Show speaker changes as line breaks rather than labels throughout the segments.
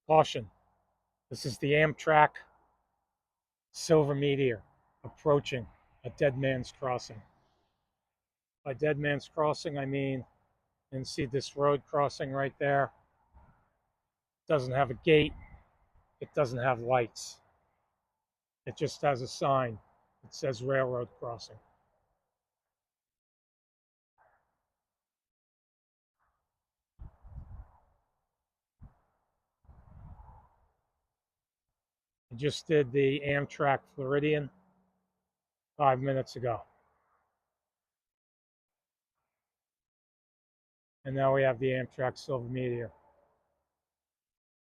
Caution, this is the Amtrak Silver Meteor approaching a dead man's crossing. By dead man's crossing, I mean, and see this road crossing right there? It doesn't have a gate, it doesn't have lights. It just has a sign that says railroad crossing. I just did the Amtrak Floridian 5 minutes ago. And now we have the Amtrak Silver Meteor.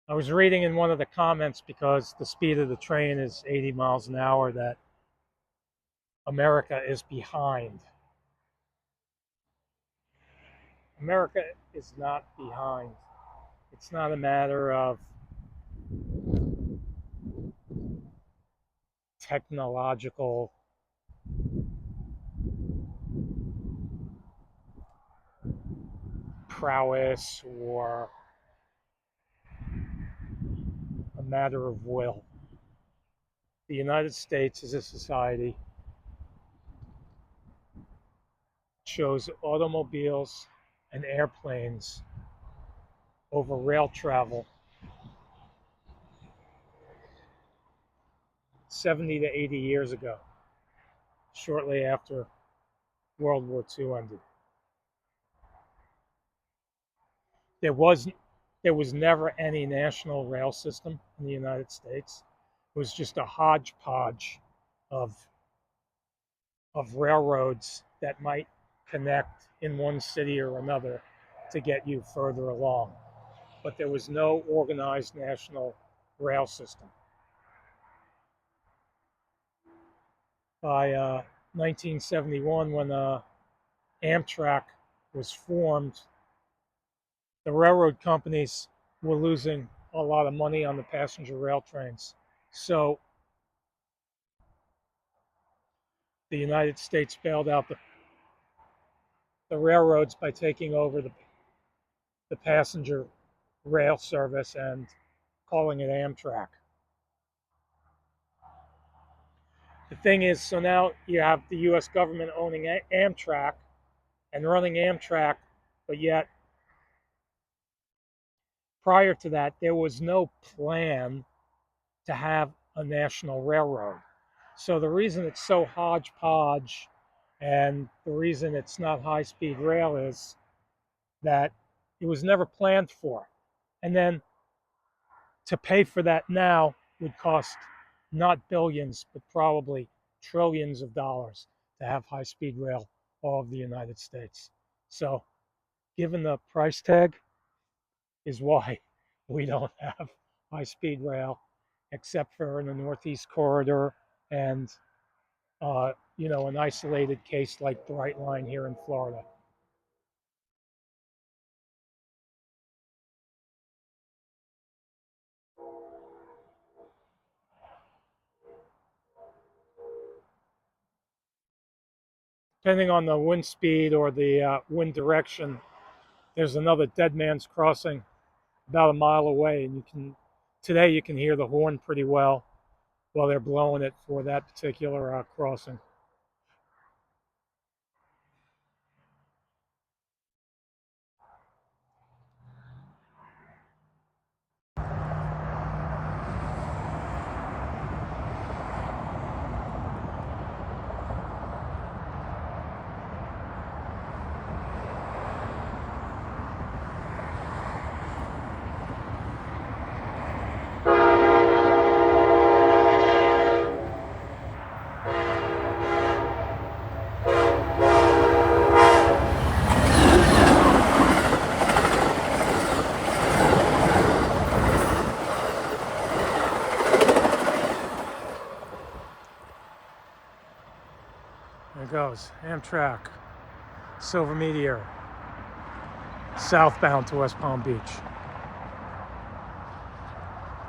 I was reading in one of the comments, because the speed of the train is 80 miles an hour, that America is behind. America is not behind. It's not a matter of technological prowess or a matter of will. The United States as a society chose automobiles and airplanes over rail travel 70 to 80 years ago, shortly after World War II ended. There was never any national rail system in the United States. It was just a hodgepodge of railroads that might connect in one city or another to get you further along. But there was no organized national rail system. By 1971, when Amtrak was formed, the railroad companies were losing a lot of money on the passenger rail trains. So the United States bailed out the railroads by taking over the passenger rail service and calling it Amtrak. The thing is, so now you have the US government owning Amtrak and running Amtrak, but yet prior to that, there was no plan to have a national railroad. So the reason it's so hodgepodge and the reason it's not high-speed rail is that it was never planned for. And then to pay for that now would cost not billions, but probably trillions of dollars to have high-speed rail all of the United States. So given the price tag is why we don't have high-speed rail, except for in the Northeast Corridor and an isolated case like Bright Line here in Florida. Depending on the wind speed or the wind direction, there's another dead man's crossing about a mile away, and today you can hear the horn pretty well while they're blowing it for that particular crossing. There it goes, Amtrak Silver Meteor, southbound to West Palm Beach.